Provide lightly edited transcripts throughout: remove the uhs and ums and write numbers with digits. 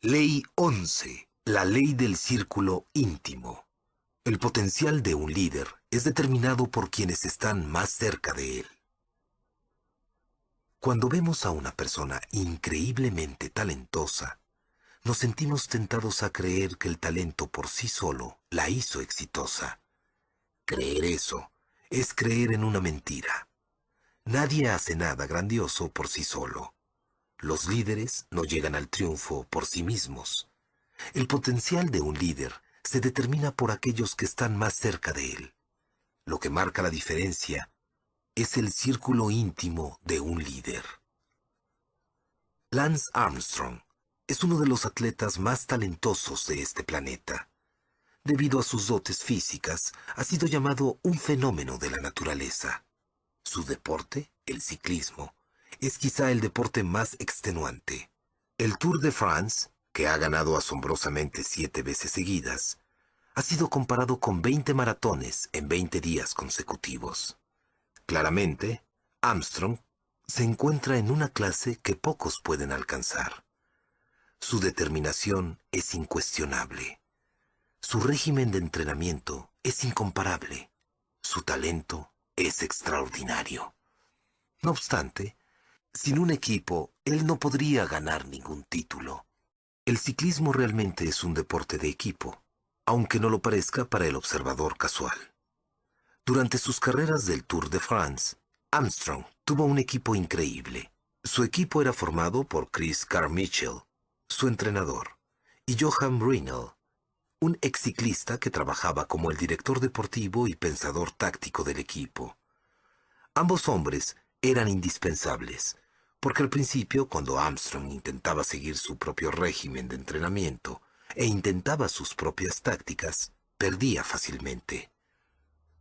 Ley 11. La ley del círculo íntimo. El potencial de un líder es determinado por quienes están más cerca de él. Cuando vemos a una persona increíblemente talentosa, nos sentimos tentados a creer que el talento por sí solo la hizo exitosa. Creer eso es creer en una mentira. Nadie hace nada grandioso por sí solo. Los líderes no llegan al triunfo por sí mismos. El potencial de un líder se determina por aquellos que están más cerca de él. Lo que marca la diferencia es el círculo íntimo de un líder. Lance Armstrong es uno de los atletas más talentosos de este planeta. Debido a sus dotes físicas, ha sido llamado un fenómeno de la naturaleza. Su deporte, el ciclismo, es quizá el deporte más extenuante. El Tour de France, que ha ganado asombrosamente 7 veces seguidas, ha sido comparado con 20 maratones en 20 días consecutivos. Claramente, Armstrong se encuentra en una clase que pocos pueden alcanzar. Su determinación es incuestionable. Su régimen de entrenamiento es incomparable. Su talento es extraordinario. No obstante, sin un equipo, él no podría ganar ningún título. El ciclismo realmente es un deporte de equipo, aunque no lo parezca para el observador casual. Durante sus carreras del Tour de France, Armstrong tuvo un equipo increíble. Su equipo era formado por Chris Carmichael, su entrenador, y Johan Brinell, un ex ciclista que trabajaba como el director deportivo y pensador táctico del equipo. Ambos hombres eran indispensables, porque al principio, cuando Armstrong intentaba seguir su propio régimen de entrenamiento e intentaba sus propias tácticas, perdía fácilmente.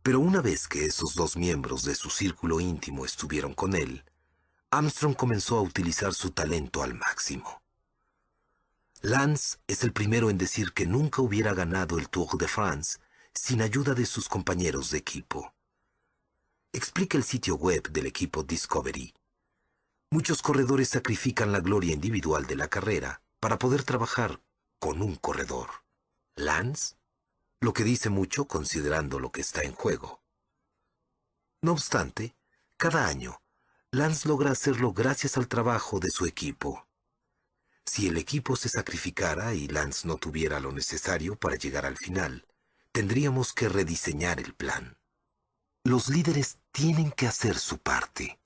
Pero una vez que esos dos miembros de su círculo íntimo estuvieron con él, Armstrong comenzó a utilizar su talento al máximo. Lance es el primero en decir que nunca hubiera ganado el Tour de France sin ayuda de sus compañeros de equipo. Explica el sitio web del equipo Discovery. Muchos corredores sacrifican la gloria individual de la carrera para poder trabajar con un corredor. Lance, lo que dice mucho considerando lo que está en juego. No obstante, cada año, Lance logra hacerlo gracias al trabajo de su equipo. Si el equipo se sacrificara y Lance no tuviera lo necesario para llegar al final, tendríamos que rediseñar el plan. Los líderes tienen que hacer su parte.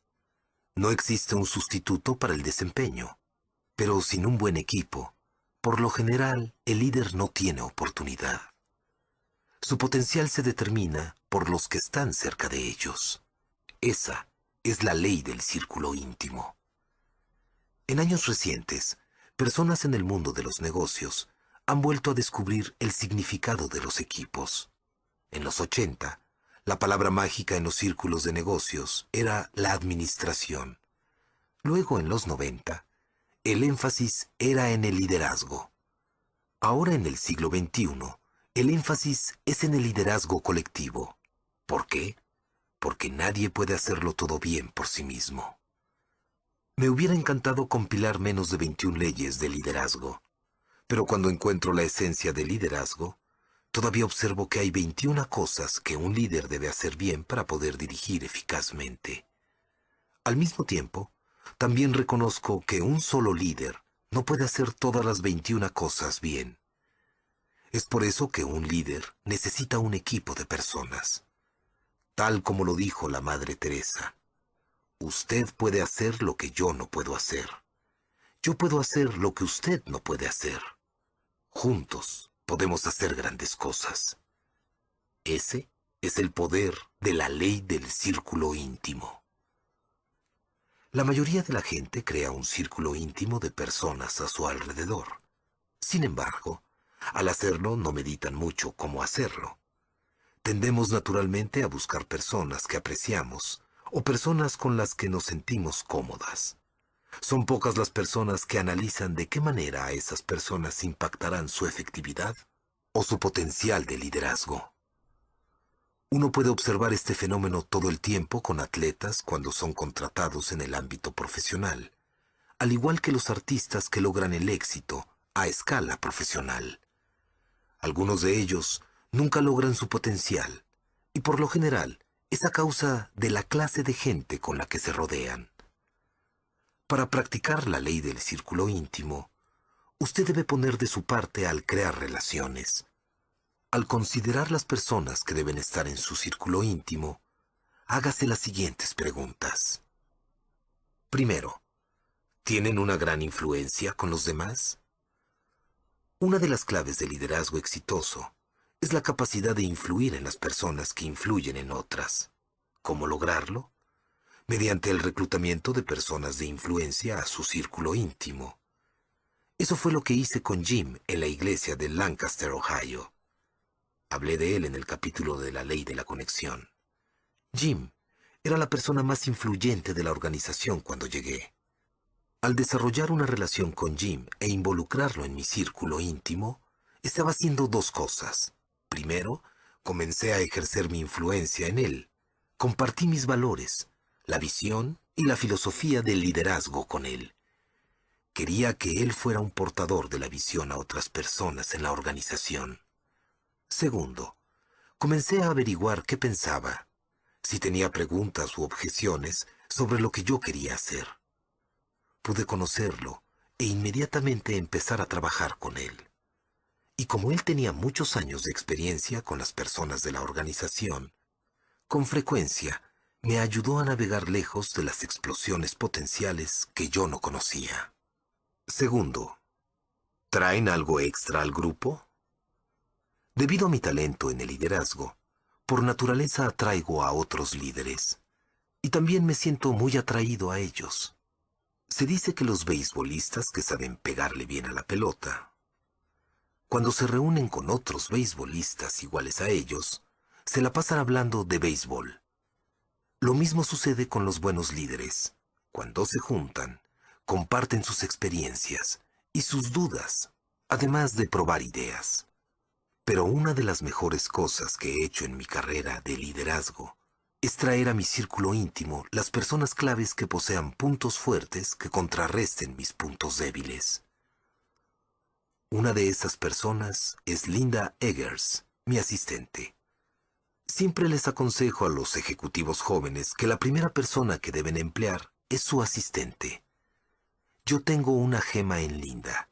No existe un sustituto para el desempeño, pero sin un buen equipo, por lo general, el líder no tiene oportunidad. Su potencial se determina por los que están cerca de ellos. Esa es la ley del círculo íntimo. En años recientes, personas en el mundo de los negocios han vuelto a descubrir el significado de los equipos. En los 80, la palabra mágica en los círculos de negocios era la administración. Luego, en los 90, el énfasis era en el liderazgo. Ahora, en el siglo XXI, el énfasis es en el liderazgo colectivo. ¿Por qué? Porque nadie puede hacerlo todo bien por sí mismo. Me hubiera encantado compilar menos de 21 leyes de liderazgo, pero cuando encuentro la esencia del liderazgo, todavía observo que hay 21 cosas que un líder debe hacer bien para poder dirigir eficazmente. Al mismo tiempo, también reconozco que un solo líder no puede hacer todas las 21 cosas bien. Es por eso que un líder necesita un equipo de personas. Tal como lo dijo la Madre Teresa, usted puede hacer lo que yo no puedo hacer. Yo puedo hacer lo que usted no puede hacer. Juntos podemos hacer grandes cosas. Ese es el poder de la ley del círculo íntimo. La mayoría de la gente crea un círculo íntimo de personas a su alrededor. Sin embargo, al hacerlo no meditan mucho cómo hacerlo. Tendemos naturalmente a buscar personas que apreciamos o personas con las que nos sentimos cómodas. Son pocas las personas que analizan de qué manera a esas personas impactarán su efectividad o su potencial de liderazgo. Uno puede observar este fenómeno todo el tiempo con atletas cuando son contratados en el ámbito profesional, al igual que los artistas que logran el éxito a escala profesional. Algunos de ellos nunca logran su potencial, y por lo general es a causa de la clase de gente con la que se rodean. Para practicar la ley del círculo íntimo, usted debe poner de su parte al crear relaciones. Al considerar las personas que deben estar en su círculo íntimo, hágase las siguientes preguntas. Primero, ¿tienen una gran influencia con los demás? Una de las claves del liderazgo exitoso es la capacidad de influir en las personas que influyen en otras. ¿Cómo lograrlo? Mediante el reclutamiento de personas de influencia a su círculo íntimo. Eso fue lo que hice con Jim en la iglesia de Lancaster, Ohio. Hablé de él en el capítulo de la ley de la conexión. Jim era la persona más influyente de la organización cuando llegué. Al desarrollar una relación con Jim e involucrarlo en mi círculo íntimo, estaba haciendo dos cosas. Primero, comencé a ejercer mi influencia en él. Compartí mis valores, la visión y la filosofía del liderazgo con él. Quería que él fuera un portador de la visión a otras personas en la organización. Segundo, comencé a averiguar qué pensaba, si tenía preguntas u objeciones sobre lo que yo quería hacer. Pude conocerlo e inmediatamente empezar a trabajar con él. Y como él tenía muchos años de experiencia con las personas de la organización, con frecuencia me ayudó a navegar lejos de las explosiones potenciales que yo no conocía. Segundo, ¿traen algo extra al grupo? Debido a mi talento en el liderazgo, por naturaleza atraigo a otros líderes, y también me siento muy atraído a ellos. Se dice que los beisbolistas que saben pegarle bien a la pelota, cuando se reúnen con otros beisbolistas iguales a ellos, se la pasan hablando de béisbol. Lo mismo sucede con los buenos líderes. Cuando se juntan, comparten sus experiencias y sus dudas, además de probar ideas. Pero una de las mejores cosas que he hecho en mi carrera de liderazgo es traer a mi círculo íntimo las personas claves que posean puntos fuertes que contrarresten mis puntos débiles. Una de esas personas es Linda Eggers, mi asistente. Siempre les aconsejo a los ejecutivos jóvenes que la primera persona que deben emplear es su asistente. Yo tengo una gema en Linda.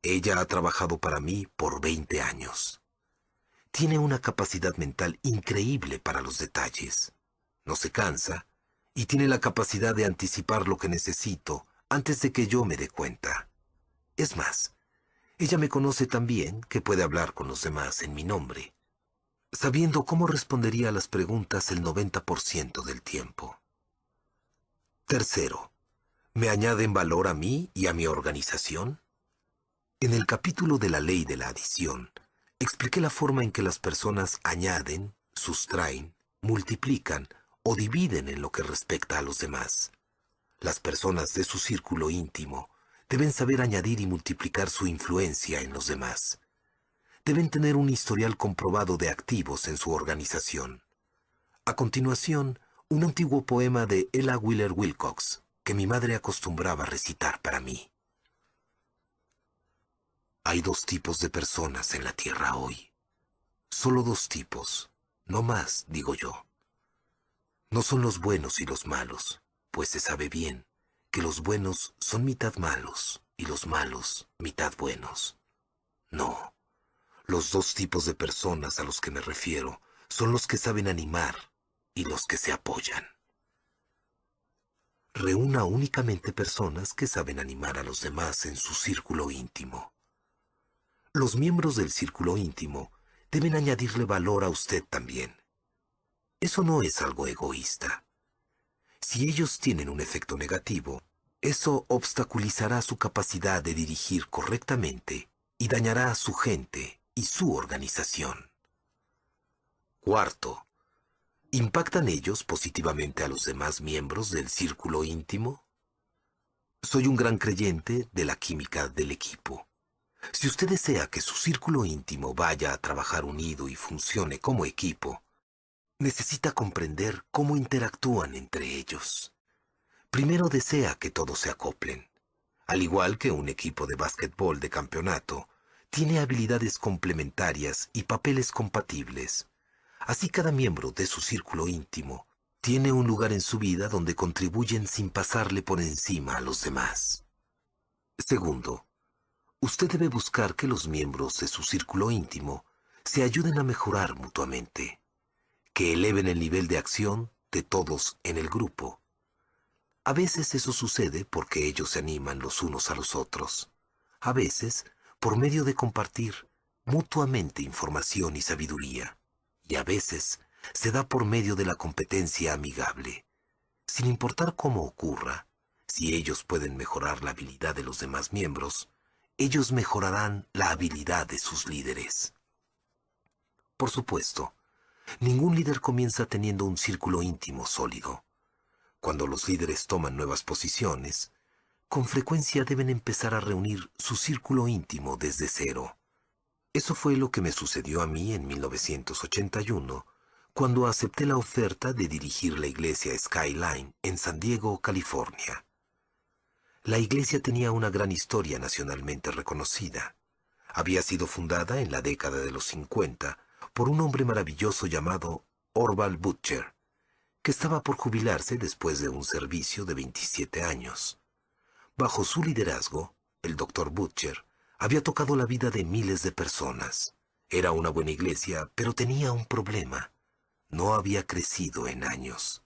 Ella ha trabajado para mí por 20 años. Tiene una capacidad mental increíble para los detalles. No se cansa y tiene la capacidad de anticipar lo que necesito antes de que yo me dé cuenta. Es más, ella me conoce tan bien que puede hablar con los demás en mi nombre, sabiendo cómo respondería a las preguntas el 90% del tiempo. Tercero, ¿me añaden valor a mí y a mi organización? En el capítulo de la ley de la adición, expliqué la forma en que las personas añaden, sustraen, multiplican o dividen en lo que respecta a los demás. Las personas de su círculo íntimo deben saber añadir y multiplicar su influencia en los demás. Deben tener un historial comprobado de activos en su organización. A continuación, un antiguo poema de Ella Wheeler Wilcox que mi madre acostumbraba recitar para mí. Hay dos tipos de personas en la tierra hoy. Solo dos tipos, no más, digo yo. No son los buenos y los malos, pues se sabe bien que los buenos son mitad malos y los malos mitad buenos. No, los dos tipos de personas a los que me refiero son los que saben animar y los que se apoyan. Reúna únicamente personas que saben animar a los demás en su círculo íntimo. Los miembros del círculo íntimo deben añadirle valor a usted también. Eso no es algo egoísta. Si ellos tienen un efecto negativo, eso obstaculizará su capacidad de dirigir correctamente y dañará a su gente y su organización. Cuarto, ¿impactan ellos positivamente a los demás miembros del círculo íntimo? Soy un gran creyente de la química del equipo. Si usted desea que su círculo íntimo vaya a trabajar unido y funcione como equipo, necesita comprender cómo interactúan entre ellos. Primero desea que todos se acoplen. Al igual que un equipo de básquetbol de campeonato, tiene habilidades complementarias y papeles compatibles. Así cada miembro de su círculo íntimo tiene un lugar en su vida donde contribuyen sin pasarle por encima a los demás. Segundo, usted debe buscar que los miembros de su círculo íntimo se ayuden a mejorar mutuamente, que eleven el nivel de acción de todos en el grupo. A veces eso sucede porque ellos se animan los unos a los otros. A veces, por medio de compartir mutuamente información y sabiduría. Y a veces, se da por medio de la competencia amigable. Sin importar cómo ocurra, si ellos pueden mejorar la habilidad de los demás miembros, ellos mejorarán la habilidad de sus líderes. Por supuesto, ningún líder comienza teniendo un círculo íntimo sólido. Cuando los líderes toman nuevas posiciones, con frecuencia deben empezar a reunir su círculo íntimo desde cero. Eso fue lo que me sucedió a mí en 1981, cuando acepté la oferta de dirigir la iglesia Skyline en San Diego, California. La iglesia tenía una gran historia nacionalmente reconocida. Había sido fundada en la década de los 50 por un hombre maravilloso llamado Orval Butcher, que estaba por jubilarse después de un servicio de 27 años. Bajo su liderazgo, el Dr. Butcher había tocado la vida de miles de personas. Era una buena iglesia, pero tenía un problema. No había crecido en años.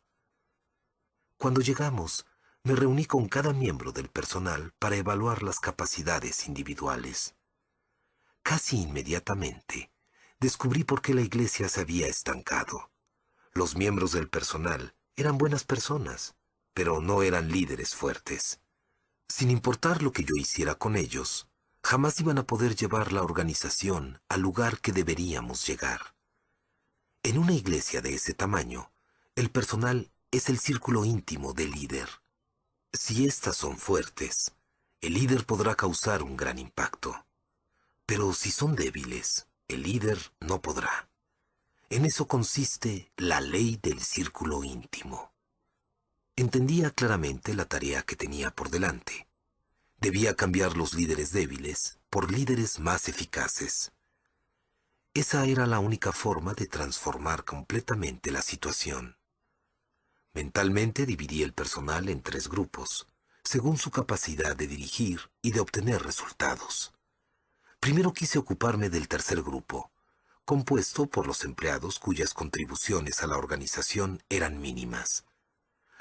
Cuando llegamos, me reuní con cada miembro del personal para evaluar las capacidades individuales. Casi inmediatamente, descubrí por qué la iglesia se había estancado. Los miembros del personal eran buenas personas, pero no eran líderes fuertes. Sin importar lo que yo hiciera con ellos, jamás iban a poder llevar la organización al lugar que deberíamos llegar. En una iglesia de ese tamaño, el personal es el círculo íntimo del líder. Si éstas son fuertes, el líder podrá causar un gran impacto. Pero si son débiles, el líder no podrá. En eso consiste la ley del círculo íntimo. Entendía claramente la tarea que tenía por delante. Debía cambiar los líderes débiles por líderes más eficaces. Esa era la única forma de transformar completamente la situación. Mentalmente dividí el personal en 3 grupos, según su capacidad de dirigir y de obtener resultados. Primero quise ocuparme del tercer grupo, compuesto por los empleados cuyas contribuciones a la organización eran mínimas.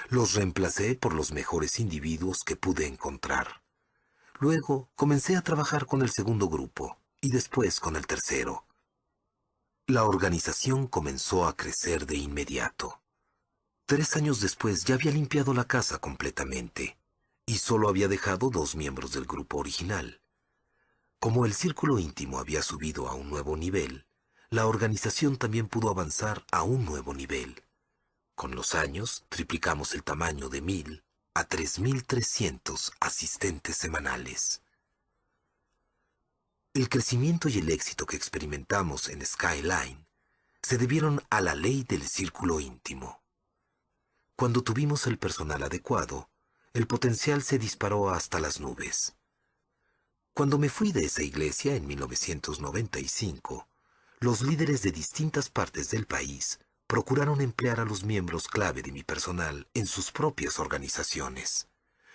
Los reemplacé por los mejores individuos que pude encontrar. Luego comencé a trabajar con el segundo grupo y después con el tercero. La organización comenzó a crecer de inmediato. 3 años después ya había limpiado la casa completamente y solo había dejado 2 miembros del grupo original. Como el círculo íntimo había subido a un nuevo nivel, la organización también pudo avanzar a un nuevo nivel. Con los años, triplicamos el tamaño de 1,000 a 3,300 asistentes semanales. El crecimiento y el éxito que experimentamos en Skyline se debieron a la ley del círculo íntimo. Cuando tuvimos el personal adecuado, el potencial se disparó hasta las nubes. Cuando me fui de esa iglesia en 1995, los líderes de distintas partes del país procuraron emplear a los miembros clave de mi personal en sus propias organizaciones.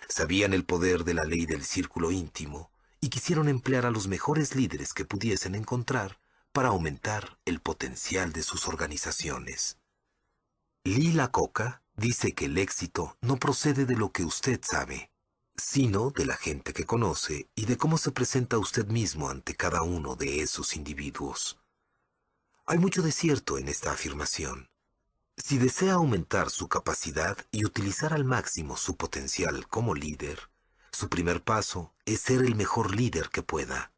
Sabían el poder de la ley del círculo íntimo y quisieron emplear a los mejores líderes que pudiesen encontrar para aumentar el potencial de sus organizaciones. Lee Iacocca dice que el éxito no procede de lo que usted sabe, sino de la gente que conoce y de cómo se presenta usted mismo ante cada uno de esos individuos. Hay mucho de cierto en esta afirmación. Si desea aumentar su capacidad y utilizar al máximo su potencial como líder, su primer paso es ser el mejor líder que pueda.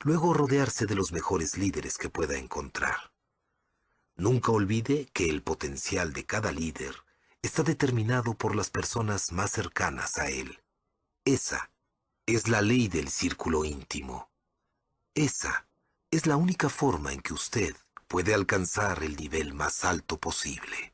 Luego rodearse de los mejores líderes que pueda encontrar. Nunca olvide que el potencial de cada líder está determinado por las personas más cercanas a él. Esa es la ley del círculo íntimo. Esa es la única forma en que usted puede alcanzar el nivel más alto posible.